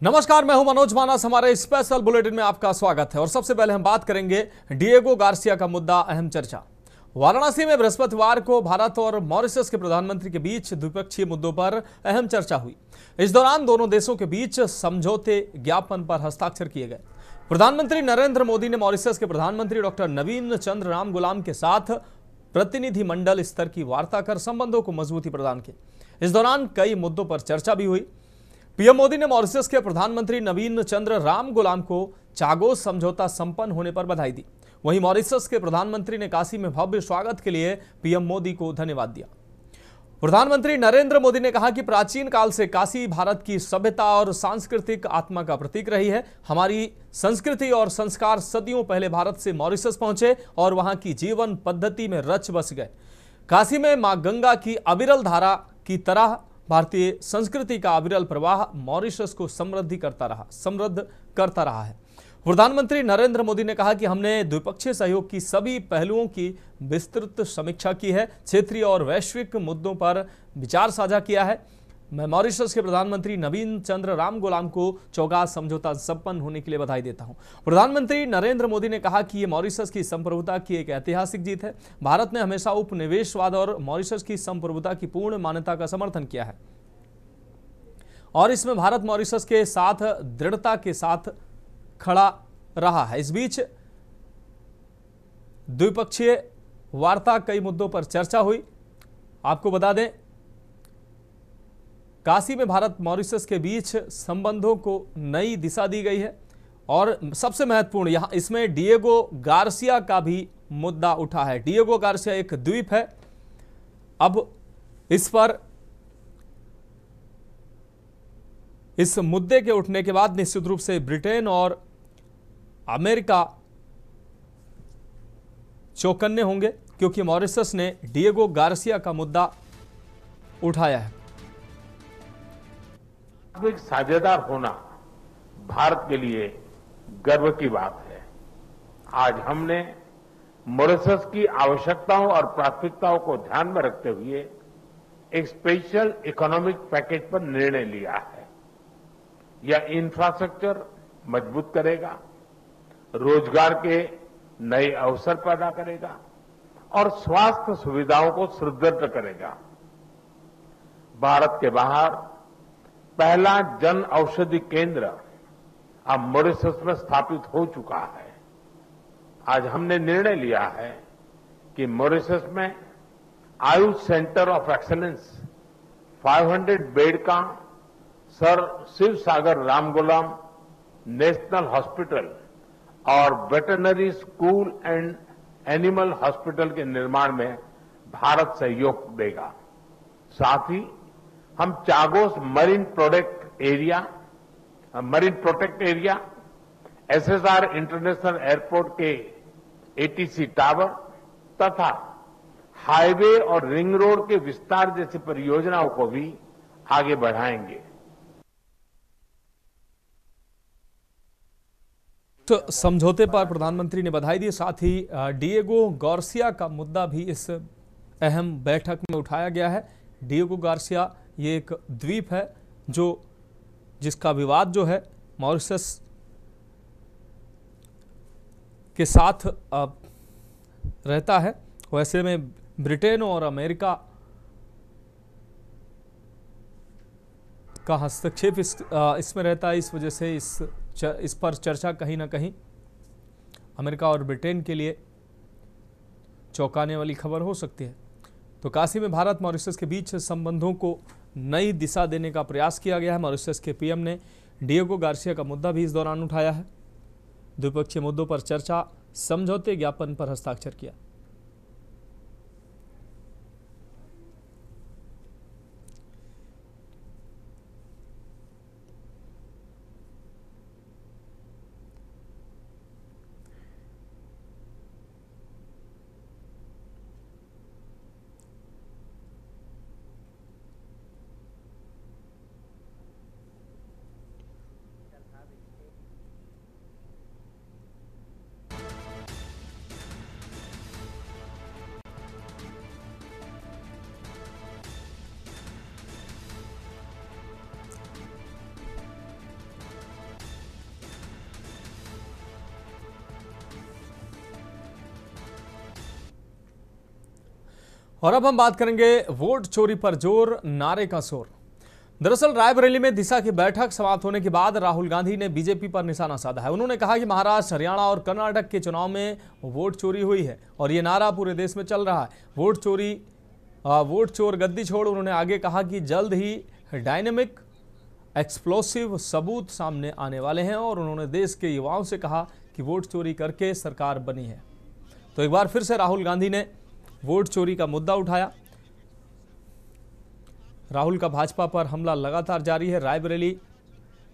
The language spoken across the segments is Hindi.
नमस्कार, मैं हूं मनोज मानस। हमारे स्पेशल बुलेटिन में आपका स्वागत है और सबसे पहले हम बात करेंगे डिएगो गार्सिया का मुद्दा, अहम चर्चा। वाराणसी में बृहस्पतिवार को भारत और मॉरिशस के प्रधानमंत्री के बीच द्विपक्षीय मुद्दों पर अहम चर्चा हुई। इस दौरान दोनों देशों के बीच समझौते ज्ञापन पर हस्ताक्षर किए गए। प्रधानमंत्री नरेंद्र मोदी ने मॉरिशस के प्रधानमंत्री डॉक्टर नवीन चंद्र रामगुलाम के साथ प्रतिनिधिमंडल स्तर की वार्ता कर संबंधों को मजबूती प्रदान की। इस दौरान कई मुद्दों पर चर्चा भी हुई। पीएम मोदी ने मॉरिशस के प्रधानमंत्री नवीन चंद्र रामगुलाम को चागोस समझौता संपन्न होने पर बधाई दी। वहीं मॉरिशस के प्रधानमंत्री ने काशी में भव्य स्वागत के लिए पीएम मोदी को धन्यवाद दिया। प्रधानमंत्री नरेंद्र मोदी ने कहा कि प्राचीन काल से काशी भारत की सभ्यता और सांस्कृतिक आत्मा का प्रतीक रही है। हमारी संस्कृति और संस्कार सदियों पहले भारत से मॉरिशस पहुंचे और वहां की जीवन पद्धति में रच बस गए। काशी में मां गंगा की अविरल धारा की तरह भारतीय संस्कृति का अविरल प्रवाह मॉरिशस को समृद्ध करता रहा है। प्रधानमंत्री नरेंद्र मोदी ने कहा कि हमने द्विपक्षीय सहयोग की सभी पहलुओं की विस्तृत समीक्षा की है, क्षेत्रीय और वैश्विक मुद्दों पर विचार साझा किया है। मैं मॉरिशस के प्रधानमंत्री नवीन चंद्र रामगुलाम को चौगास समझौता संपन्न होने के लिए बधाई देता हूं। प्रधानमंत्री नरेंद्र मोदी ने कहा कि यह मॉरिशस की संप्रभुता की एक ऐतिहासिक जीत है। भारत ने हमेशा उपनिवेशवाद और मॉरिशस की संप्रभुता की पूर्ण मान्यता का समर्थन किया है और इसमें भारत मॉरिशस के साथ दृढ़ता के साथ खड़ा रहा है। इस बीच द्विपक्षीय वार्ता कई मुद्दों पर चर्चा हुई। आपको बता दें, काशी में भारत मॉरिशस के बीच संबंधों को नई दिशा दी गई है और सबसे महत्वपूर्ण यहां इसमें डिएगो गार्सिया का भी मुद्दा उठा है। डिएगो गार्सिया एक द्वीप है। अब इस मुद्दे के उठने के बाद निश्चित रूप से ब्रिटेन और अमेरिका चौकन्ने होंगे, क्योंकि मॉरिशस ने डिएगो गार्सिया का मुद्दा उठाया है। एक साझेदार होना भारत के लिए गर्व की बात है। आज हमने मॉरिशस की आवश्यकताओं और प्राथमिकताओं को ध्यान में रखते हुए एक स्पेशल इकोनॉमिक पैकेज पर निर्णय लिया है। यह इंफ्रास्ट्रक्चर मजबूत करेगा, रोजगार के नए अवसर पैदा करेगा और स्वास्थ्य सुविधाओं को सुदृढ़ करेगा। भारत के बाहर पहला जन औषधि केंद्र अब मॉरिशस में स्थापित हो चुका है। आज हमने निर्णय लिया है कि मॉरिशस में Ayush centre of excellence 500 bed का सर शिव सागर रामगुलाम नेशनल हॉस्पिटल और veterinary school and animal hospital के निर्माण में भारत सहयोग देगा। साथ ही हम Chagos marine protect area, SSR international airport के एटीसी टावर तथा हाईवे और रिंग रोड के विस्तार जैसी परियोजनाओं को भी आगे बढ़ाएंगे। तो समझौते पर प्रधानमंत्री ने बधाई दी। साथ ही डिएगो गार्सिया का मुद्दा भी इस अहम बैठक में उठाया गया है। डिएगो गार्सिया ये एक द्वीप है जिसका विवाद जो है मॉरिशस के साथ रहता है। वैसे में ब्रिटेन और अमेरिका का हस्तक्षेप इसमें रहता है। इस वजह से इस पर चर्चा कहीं ना कहीं अमेरिका और ब्रिटेन के लिए चौंकाने वाली खबर हो सकती है। तो काशी में भारत मॉरिशस के बीच संबंधों को नई दिशा देने का प्रयास किया गया है। मॉरिशस के पीएम ने डिएगो गार्सिया का मुद्दा भी इस दौरान उठाया है। द्विपक्षीय मुद्दों पर चर्चा, समझौते ज्ञापन पर हस्ताक्षर किया। और अब हम बात करेंगे वोट चोरी पर जोर, नारे का शोर। दरअसल रायबरेली में दिशा की बैठक समाप्त होने के बाद राहुल गांधी ने बीजेपी पर निशाना साधा है। उन्होंने कहा कि महाराष्ट्र, हरियाणा और कर्नाटक के चुनाव में वोट चोरी हुई है और ये नारा पूरे देश में चल रहा है, वोट चोर गद्दी छोड़। उन्होंने आगे कहा कि जल्द ही डायनेमिक एक्सप्लोसिव सबूत सामने आने वाले हैं और उन्होंने देश के युवाओं से कहा कि वोट चोरी करके सरकार बनी है। तो एक बार फिर से राहुल गांधी ने वोट चोरी का मुद्दा उठाया। राहुल का भाजपा पर हमला लगातार जारी है। रायबरेली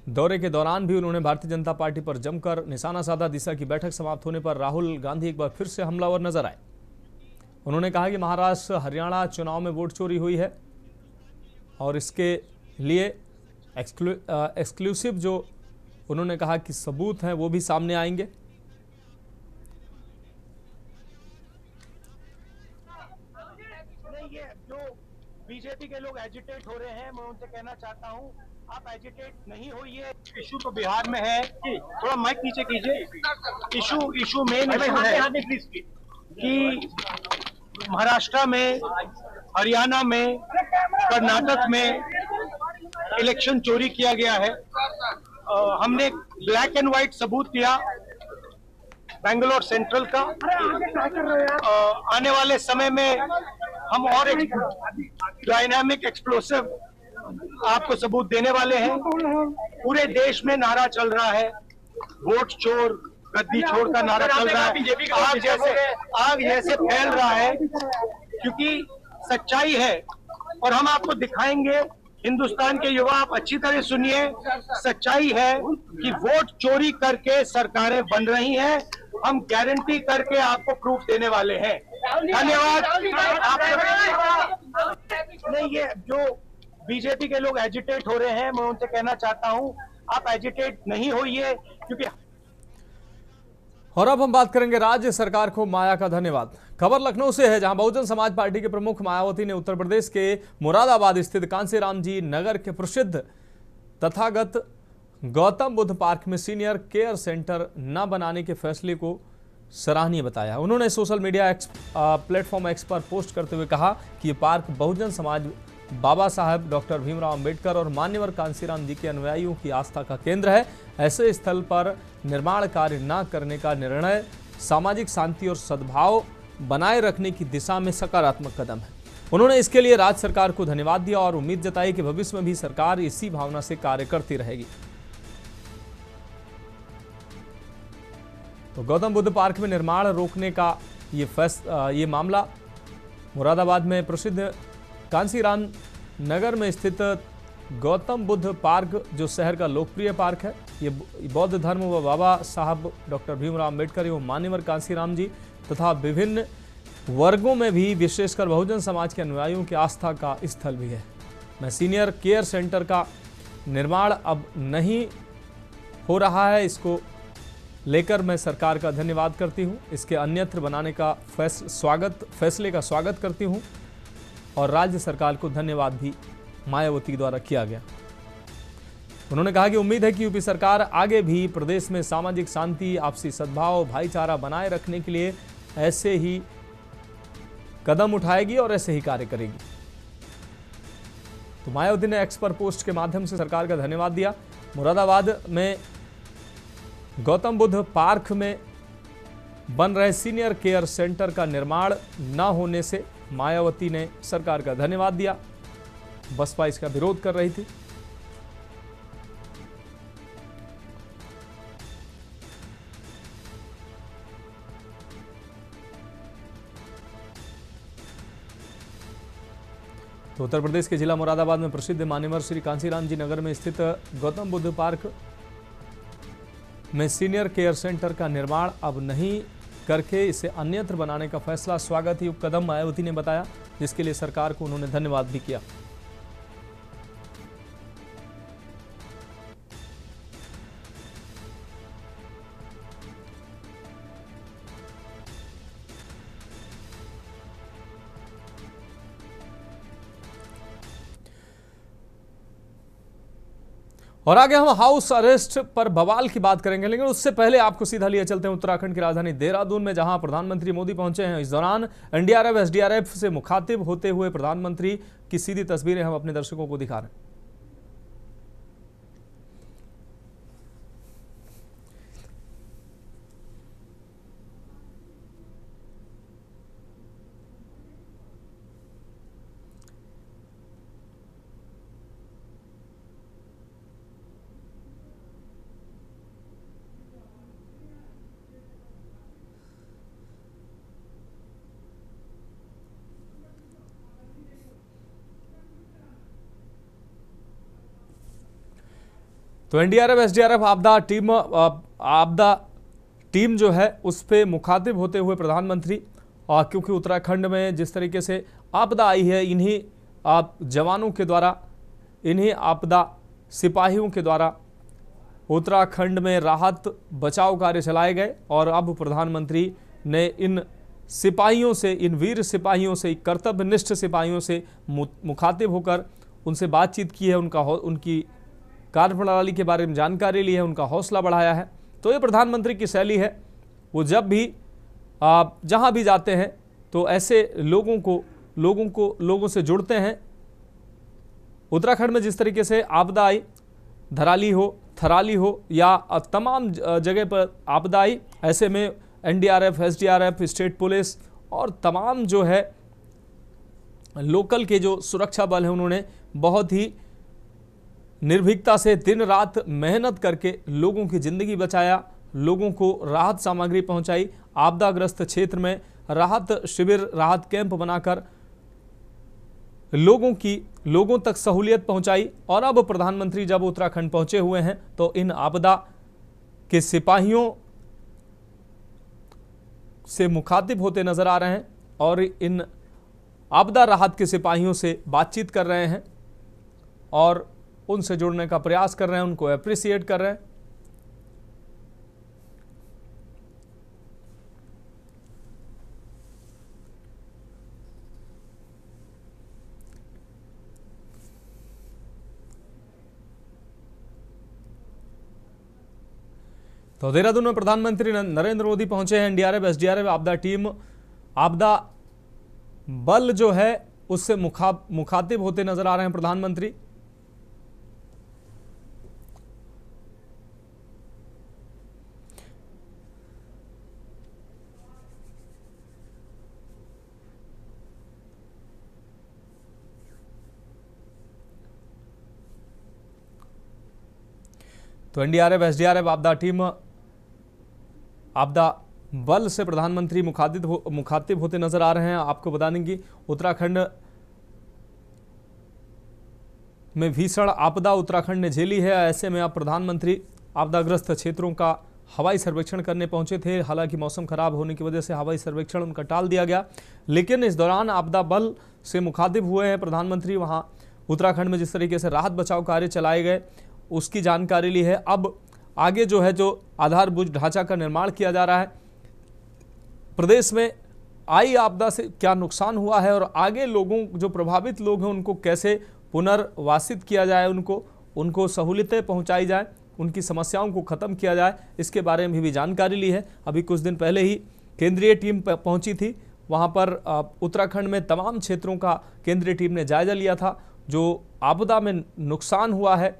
दौरे के दौरान भी उन्होंने भारतीय जनता पार्टी पर जमकर निशाना साधा। दिशा की बैठक समाप्त होने पर राहुल गांधी एक बार फिर से हमलावर नजर आए। उन्होंने कहा कि महाराष्ट्र, हरियाणा चुनाव में वोट चोरी हुई है और इसके लिए एक्सक्लूसिव जो उन्होंने कहा कि सबूत हैं वो भी सामने आएंगे। ये जो बीजेपी के लोग एजिटेट हो रहे हैं, मैं उनसे कहना चाहता हूं, आप एजिटेट नहीं होइए। इशू तो बिहार में है, थोड़ा माइक नीचे कीजिए। इशू मेन इशू है कि महाराष्ट्र में, हरियाणा में, कर्नाटक में इलेक्शन चोरी किया गया है। हमने ब्लैक एंड व्हाइट सबूत दिया बेंगलोर सेंट्रल का। आने वाले समय में हम और एक डायनामिक एक्सप्लोसिव आपको सबूत देने वाले हैं। पूरे देश में नारा चल रहा है, वोट चोर गद्दी छोड़ का नारा चल रहा है। आग जैसे फैल रहा है, क्योंकि सच्चाई है और हम आपको दिखाएंगे। हिंदुस्तान के युवा, आप अच्छी तरह सुनिए, सच्चाई है कि वोट चोरी करके सरकारें बन रही हैं। हम गारंटी करके आपको प्रूफ देने वाले हैं। धन्यवाद। नहीं, ये जो बीजेपी के लोग एजिटेट हो रहे हैं, मैं उनसे कहना चाहता हूं, आप एजिटेट नहीं होइए, क्योंकि। और अब हम बात करेंगे राज्य सरकार को माया का धन्यवाद। खबर लखनऊ से है, जहां बहुजन समाज पार्टी के प्रमुख मायावती ने उत्तर प्रदेश के मुरादाबाद स्थित कांसीराम जी नगर के प्रसिद्ध तथागत गौतम बुद्ध पार्क में सीनियर केयर सेंटर न बनाने के फैसले को सराहनीय बताया। उन्होंने सोशल मीडिया प्लेटफॉर्म एक्स पर पोस्ट करते हुए कहा कि ये पार्क बहुजन समाज, बाबा साहब डॉक्टर भीमराव अंबेडकर और मान्यवर कांसीराम जी के अनुयायियों की आस्था का केंद्र है। ऐसे स्थल पर निर्माण कार्य न करने का निर्णय सामाजिक शांति और सद्भाव बनाए रखने की दिशा में सकारात्मक कदम है। उन्होंने इसके लिए राज्य सरकार को धन्यवाद दिया और उम्मीद जताई कि भविष्य में भी सरकार इसी भावना से कार्य करती रहेगी। तो गौतम बुद्ध पार्क में निर्माण रोकने का ये मामला मुरादाबाद में प्रसिद्ध कांसीराम नगर में स्थित गौतम बुद्ध पार्क, जो शहर का लोकप्रिय पार्क है, ये बौद्ध धर्म व बाबा साहब डॉक्टर भीमराव अंबेडकर एवं मान्यवर कांसीराम जी तथा विभिन्न वर्गों में भी विशेषकर बहुजन समाज के अनुयायियों की आस्था का स्थल भी है। मैं सीनियर केयर सेंटर का निर्माण अब नहीं हो रहा है, इसको लेकर मैं सरकार का धन्यवाद करती हूं। इसके अन्यत्र बनाने का फैसले का स्वागत करती हूं और राज्य सरकार को धन्यवाद भी मायावती द्वारा किया गया। उन्होंने कहा कि उम्मीद है कि यूपी सरकार आगे भी प्रदेश में सामाजिक शांति, आपसी सद्भाव, भाईचारा बनाए रखने के लिए ऐसे ही कदम उठाएगी और ऐसे ही कार्य करेगी। तो मायावती ने एक्स पर पोस्ट के माध्यम से सरकार का धन्यवाद दिया। मुरादाबाद में गौतम बुद्ध पार्क में बन रहे सीनियर केयर सेंटर का निर्माण न होने से मायावती ने सरकार का धन्यवाद दिया। बसपा इसका विरोध कर रही थी। तो उत्तर प्रदेश के जिला मुरादाबाद में प्रसिद्ध मान्यवर श्री कांसीराम जी नगर में स्थित गौतम बुद्ध पार्क में सीनियर केयर सेंटर का निर्माण अब नहीं करके इसे अन्यत्र बनाने का फैसला स्वागत योग्य कदम मायावती ने बताया, जिसके लिए सरकार को उन्होंने धन्यवाद भी किया। और आगे हम हाउस अरेस्ट पर बवाल की बात करेंगे, लेकिन उससे पहले आपको सीधा लिए चलते हैं उत्तराखंड की राजधानी देहरादून में, जहां प्रधानमंत्री मोदी पहुंचे हैं। इस दौरान एनडीआरएफ एसडीआरएफ से मुखातिब होते हुए प्रधानमंत्री की सीधी तस्वीरें हम अपने दर्शकों को दिखा रहे हैं। तो एनडीआरएफ एसडीआरएफ आपदा टीम जो है उस पे मुखातिब होते हुए प्रधानमंत्री, क्योंकि उत्तराखंड में जिस तरीके से आपदा आई है, इन्हीं जवानों के द्वारा, इन्हीं आपदा सिपाहियों के द्वारा उत्तराखंड में राहत बचाव कार्य चलाए गए। और अब प्रधानमंत्री ने इन सिपाहियों से, इन वीर सिपाहियों से, कर्तव्यनिष्ठ सिपाहियों से मुखातिब होकर उनसे बातचीत की है, उनकी कार्यप्रणाली के बारे में जानकारी ली है, उनका हौसला बढ़ाया है। तो ये प्रधानमंत्री की शैली है, वो जब भी जहां भी जाते हैं तो ऐसे लोगों से जुड़ते हैं। उत्तराखंड में जिस तरीके से आपदा आई, धराली हो, थराली हो या तमाम जगह पर आपदा आई, ऐसे में एनडीआरएफ एसडीआरएफ, स्टेट पुलिस और तमाम जो है लोकल के जो सुरक्षा बल हैं, उन्होंने बहुत ही निर्भीकता से दिन रात मेहनत करके लोगों की जिंदगी बचाया, लोगों को राहत सामग्री पहुंचाई, आपदाग्रस्त क्षेत्र में राहत शिविर, राहत कैंप बनाकर लोगों तक सहूलियत पहुंचाई। और अब प्रधानमंत्री जब उत्तराखंड पहुंचे हुए हैं तो इन आपदा के सिपाहियों से मुखातिब होते नजर आ रहे हैं और इन आपदा राहत के सिपाहियों से बातचीत कर रहे हैं और उनसे जुड़ने का प्रयास कर रहे हैं, उनको अप्रिशिएट कर रहे हैं। तो देहरादून में प्रधानमंत्री नरेंद्र मोदी पहुंचे हैं। एनडीआरएफ एसडीआरएफ आपदा टीम, आपदा बल जो है उससे मुखातिब होते नजर आ रहे हैं प्रधानमंत्री। तो एनडीआरएफ एसडीआरएफ आपदा टीम, आपदा बल से प्रधानमंत्री मुखातिब होते नजर आ रहे हैं। आपको बता दें कि उत्तराखंड में भीषण आपदा उत्तराखंड ने झेली है। ऐसे में अब प्रधानमंत्री आपदाग्रस्त क्षेत्रों का हवाई सर्वेक्षण करने पहुंचे थे। हालांकि मौसम खराब होने की वजह से हवाई सर्वेक्षण उनका टाल दिया गया, लेकिन इस दौरान आपदा बल से मुखातिब हुए हैं प्रधानमंत्री। वहां उत्तराखंड में जिस तरीके से राहत बचाव कार्य चलाए गए उसकी जानकारी ली है। अब आगे जो है, जो आधारभूत ढांचा का निर्माण किया जा रहा है, प्रदेश में आई आपदा से क्या नुकसान हुआ है और आगे लोगों, जो प्रभावित लोग हैं, उनको कैसे पुनर्वासित किया जाए, उनको सहूलियतें पहुंचाई जाए, उनकी समस्याओं को खत्म किया जाए, इसके बारे में भी जानकारी ली है। अभी कुछ दिन पहले ही केंद्रीय टीम पहुंची थी वहां पर। उत्तराखंड में तमाम क्षेत्रों का केंद्रीय टीम ने जायजा लिया था। जो आपदा में नुकसान हुआ है,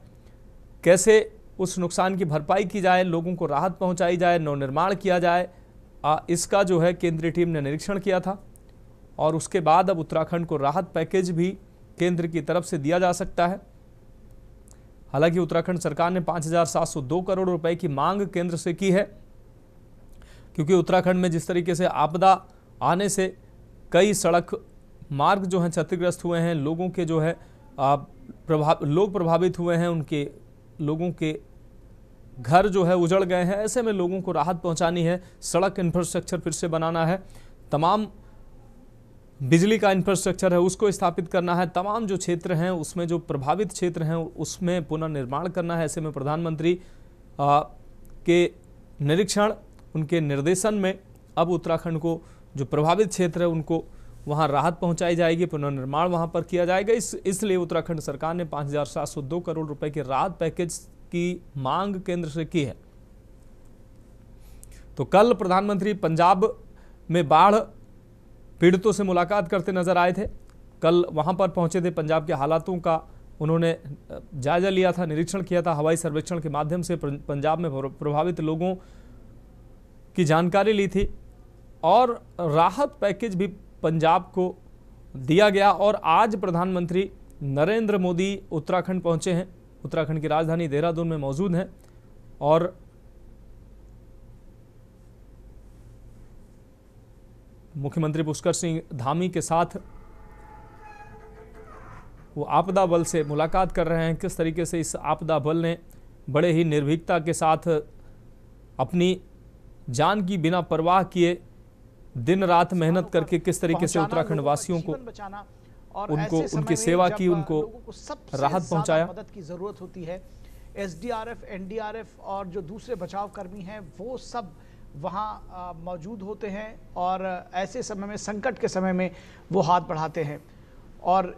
कैसे उस नुकसान की भरपाई की जाए, लोगों को राहत पहुंचाई जाए, नवनिर्माण किया जाए, इसका जो है केंद्रीय टीम ने निरीक्षण किया था। और उसके बाद अब उत्तराखंड को राहत पैकेज भी केंद्र की तरफ से दिया जा सकता है। हालांकि उत्तराखंड सरकार ने 5,702 करोड़ रुपए की मांग केंद्र से की है, क्योंकि उत्तराखंड में जिस तरीके से आपदा आने से कई सड़क मार्ग जो हैं क्षतिग्रस्त हुए हैं, लोगों के जो है लोग प्रभावित हुए हैं, उनके लोगों के घर जो है उजड़ गए हैं। ऐसे में लोगों को राहत पहुंचानी है, सड़क इंफ्रास्ट्रक्चर फिर से बनाना है, तमाम बिजली का इंफ्रास्ट्रक्चर है उसको स्थापित करना है, तमाम जो क्षेत्र हैं उसमें जो प्रभावित क्षेत्र हैं उसमें पुनर्निर्माण करना है। ऐसे में प्रधानमंत्री के निरीक्षण, उनके निर्देशन में अब उत्तराखंड को जो प्रभावित क्षेत्र है उनको वहां राहत पहुंचाई जाएगी, पुनर्निर्माण वहां पर किया जाएगा। इसलिए उत्तराखंड सरकार ने 5,702 करोड़ रुपए के राहत पैकेज की मांग केंद्र से की है। तो कल प्रधानमंत्री पंजाब में बाढ़ पीड़ितों से मुलाकात करते नजर आए थे। कल वहां पर पहुंचे थे, पंजाब के हालातों का उन्होंने जायजा लिया था, निरीक्षण किया था। हवाई सर्वेक्षण के माध्यम से पंजाब में प्रभावित लोगों की जानकारी ली थी और राहत पैकेज भी पंजाब को दिया गया। और आज प्रधानमंत्री नरेंद्र मोदी उत्तराखंड पहुंचे हैं, उत्तराखंड की राजधानी देहरादून में मौजूद हैं और मुख्यमंत्री पुष्कर सिंह धामी के साथ वो आपदा बल से मुलाकात कर रहे हैं। किस तरीके से इस आपदा बल ने बड़े ही निर्भीकता के साथ अपनी जान की बिना परवाह किए दिन रात मेहनत करके किस तरीके से उत्तराखंड वासियों को उनको उनकी सेवा की, उनको राहत पहुंचाया। मदद की जरूरत होती है। एसडीआरएफ, एनडीआरएफ और जो दूसरे बचाव कर्मी हैं वो सब वहाँ मौजूद होते हैं और ऐसे समय में, संकट के समय में वो हाथ बढ़ाते हैं। और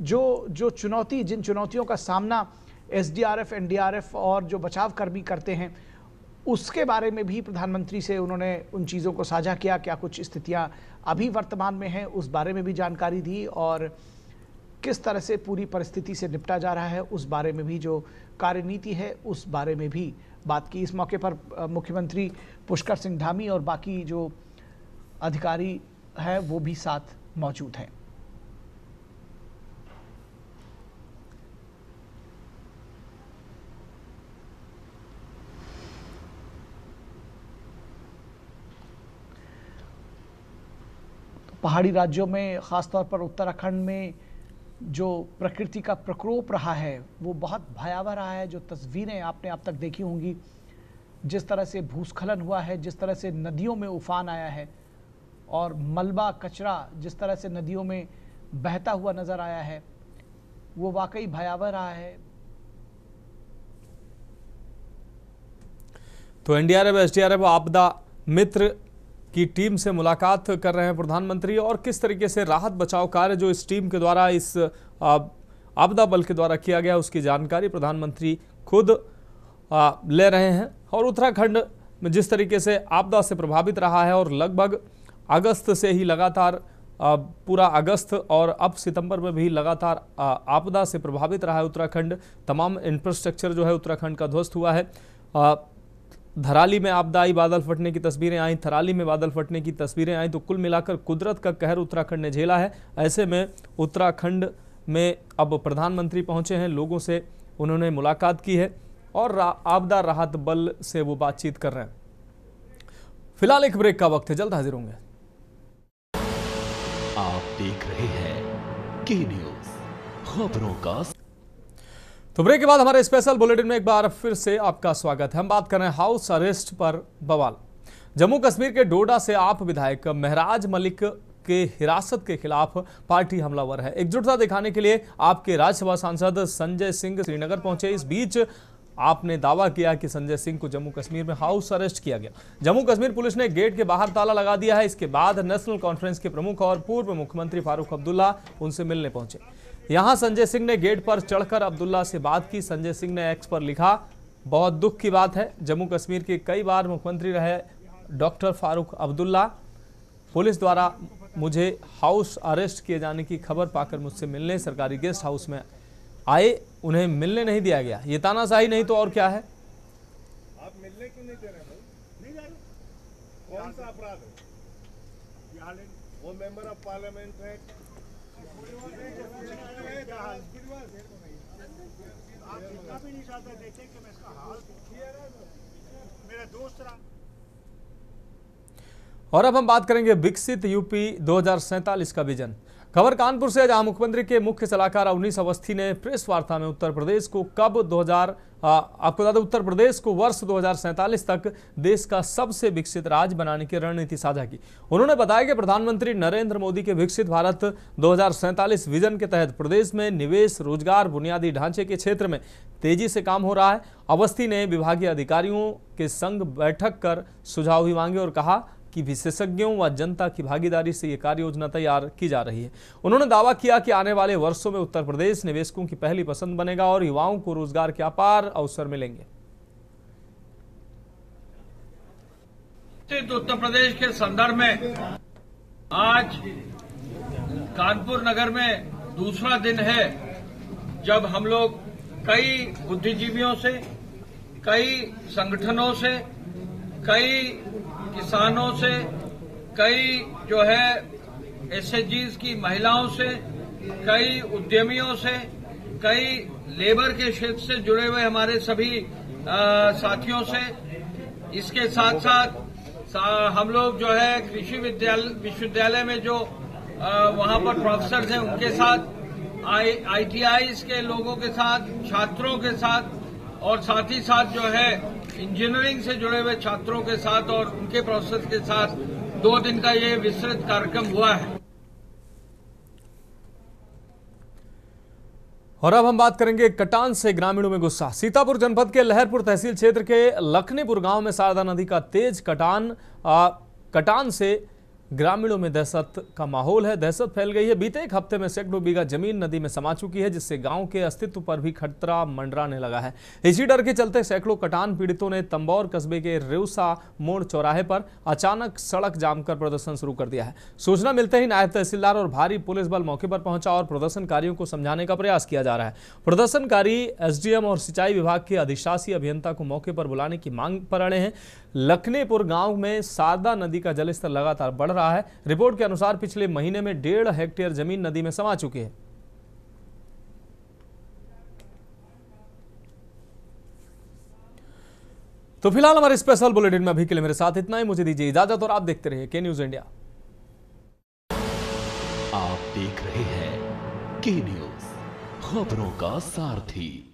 जो चुनौती, जिन चुनौतियों का सामना एसडीआरएफ, एनडीआरएफ और जो बचाव कर्मी करते हैं, उसके बारे में भी प्रधानमंत्री से उन्होंने उन चीज़ों को साझा किया। क्या कुछ स्थितियां अभी वर्तमान में हैं उस बारे में भी जानकारी दी और किस तरह से पूरी परिस्थिति से निपटा जा रहा है उस बारे में भी, जो कार्यनीति है उस बारे में भी बात की। इस मौके पर मुख्यमंत्री पुष्कर सिंह धामी और बाकी जो अधिकारी हैं वो भी साथ मौजूद हैं। पहाड़ी राज्यों में, ख़ासतौर पर उत्तराखंड में जो प्रकृति का प्रकोप रहा है वो बहुत भयावह रहा है। जो तस्वीरें आपने अब तक देखी होंगी, जिस तरह से भूस्खलन हुआ है, जिस तरह से नदियों में उफान आया है और मलबा कचरा जिस तरह से नदियों में बहता हुआ नज़र आया है, वो वाकई भयावह रहा है। तो एनडीआरएफ, एसडीआरएफ, आपदा मित्र की टीम से मुलाकात कर रहे हैं प्रधानमंत्री और किस तरीके से राहत बचाव कार्य जो इस टीम के द्वारा, इस आपदा बल के द्वारा किया गया, उसकी जानकारी प्रधानमंत्री खुद ले रहे हैं। और उत्तराखंड में जिस तरीके से आपदा से प्रभावित रहा है और लगभग अगस्त से ही लगातार पूरा अगस्त और अब सितंबर में भी लगातार आपदा से प्रभावित रहा है उत्तराखंड। तमाम इंफ्रास्ट्रक्चर जो है उत्तराखंड का ध्वस्त हुआ है। धराली में आपदा आई, बादल फटने की तस्वीरें आई, थराली में बादल फटने की तस्वीरें आई। तो कुल मिलाकर कुदरत का कहर उत्तराखंड ने झेला है। ऐसे में उत्तराखंड में अब प्रधानमंत्री पहुंचे हैं, लोगों से उन्होंने मुलाकात की है और आपदा राहत बल से वो बातचीत कर रहे हैं। फिलहाल एक ब्रेक का वक्त है, जल्द हाजिर होंगे। आप देख रहे हैं के न्यूज, खबरों का। तो ब्रेक के बाद हमारे स्पेशल बुलेटिन में एक बार फिर से आपका स्वागत है। हम बात कर रहे हैं हाउस अरेस्ट पर बवाल। जम्मू कश्मीर के डोडा से आप विधायक महराज मलिक के हिरासत के खिलाफ पार्टी हमलावर है। एकजुटता दिखाने के लिए आपके राज्यसभा सांसद संजय सिंह श्रीनगर पहुंचे। इस बीच आपने दावा किया कि संजय सिंह को जम्मू कश्मीर में हाउस अरेस्ट किया गया। जम्मू कश्मीर पुलिस ने गेट के बाहर ताला लगा दिया है। इसके बाद नेशनल कॉन्फ्रेंस के प्रमुख और पूर्व मुख्यमंत्री फारूक अब्दुल्ला उनसे मिलने पहुंचे। यहां संजय सिंह ने गेट पर चढ़कर अब्दुल्ला से बात की। संजय सिंह ने एक्स पर लिखा, बहुत दुख की बात है, जम्मू कश्मीर के कई बार मुख्यमंत्री रहे डॉक्टर फारूक अब्दुल्ला पुलिस द्वारा मुझे हाउस अरेस्ट किए जाने की खबर पाकर मुझसे मिलने सरकारी गेस्ट हाउस में आए, उन्हें मिलने नहीं दिया गया। ये तानाशाही नहीं तो और क्या है? आप मिलने क्यों नहीं दे रहे भाई? नहीं जा रहे। कौन सा अपराध है? वो मेंबर ऑफ पार्लियामेंट है। आप इतना भी नहीं चाहते देखे कि मैं इसका हाल मेरा दोस्त रहा। और अब हम बात करेंगे विकसित यूपी 2047 का विजन। खबर कानपुर से, जहां मुख्यमंत्री के मुख्य सलाहकार अवनीश अवस्थी ने प्रेस वार्ता में उत्तर प्रदेश को आपको बता दें, उत्तर प्रदेश को वर्ष 2047 तक देश का सबसे विकसित राज्य बनाने की रणनीति साझा की। उन्होंने बताया कि प्रधानमंत्री नरेंद्र मोदी के विकसित भारत 2047 विजन के तहत प्रदेश में निवेश, रोजगार, बुनियादी ढांचे के क्षेत्र में तेजी से काम हो रहा है। अवस्थी ने विभागीय अधिकारियों के संग बैठक कर सुझाव भी मांगे और कहा कि विशेषज्ञों व जनता की भागीदारी से ये कार्य योजना तैयार की जा रही है। उन्होंने दावा किया कि आने वाले वर्षों में उत्तर प्रदेश निवेशकों की पहली पसंद बनेगा और युवाओं को रोजगार के अपार अवसर मिलेंगे। उत्तर प्रदेश के संदर्भ में आज कानपुर नगर में दूसरा दिन है जब हम लोग कई बुद्धिजीवियों से, कई संगठनों से, कई किसानों से, कई जो है एसएचजीज की महिलाओं से, कई उद्यमियों से, कई लेबर के क्षेत्र से जुड़े हुए हमारे सभी साथियों से, इसके साथ साथ हम लोग जो है कृषि विश्वविद्यालय में जो वहां पर प्रोफेसर हैं उनके साथ, ITIs के लोगों के साथ, छात्रों के साथ और साथ ही साथ जो है इंजीनियरिंग से जुड़े हुए छात्रों के साथ और उनके प्रोफेसर के साथ 2 दिन का ये विस्तृत कार्यक्रम हुआ है। और अब हम बात करेंगे कटान से ग्रामीणों में गुस्सा। सीतापुर जनपद के लहरपुर तहसील क्षेत्र के लखनीपुर गांव में शारदा नदी का तेज कटान से ग्रामीणों में दहशत का माहौल है। दहशत फैल गई है। बीते एक हफ्ते में सैकड़ों बीघा जमीन नदी में समा चुकी है, जिससे गांव के अस्तित्व पर भी खतरा मंडराने लगा है। इसी डर के चलते सैकड़ों कटान पीड़ितों ने तंबौर कस्बे के रेउसा मोड़ चौराहे पर अचानक सड़क जाम कर प्रदर्शन शुरू कर दिया है। सूचना मिलते ही नायब तहसीलदार और भारी पुलिस बल मौके पर पहुंचा और प्रदर्शनकारियों को समझाने का प्रयास किया जा रहा है। प्रदर्शनकारी SDM और सिंचाई विभाग के अधिशासी अभियंता को मौके पर बुलाने की मांग पर अड़े हैं। लखनीपुर गांव में शारदा नदी का जलस्तर लगातार बढ़ रहा है। रिपोर्ट के अनुसार पिछले महीने में 1.5 हेक्टेयर जमीन नदी में समा चुकी है। तो फिलहाल हमारे स्पेशल बुलेटिन में अभी के लिए मेरे साथ इतना ही। मुझे दीजिए इजाजत और आप देखते रहिए के न्यूज इंडिया। आप देख रहे हैं के न्यूज, खबरों का सारथी।